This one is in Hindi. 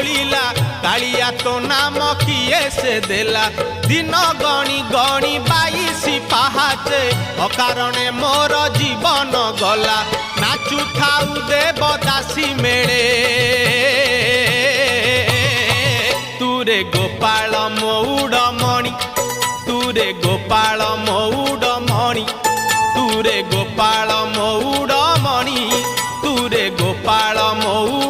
बोलिला कालिया तो नाम किए से देला दिन गणी गणी 22 पाहाचे अकारणे मोर जीवन गला नाचु थाउ देवदासी मेले तुरे गोपाल मौड़मणि तुरे गोपाल मौड़मणि तुरे गोपाल मौड़मणि तुरे गोपाल मौड़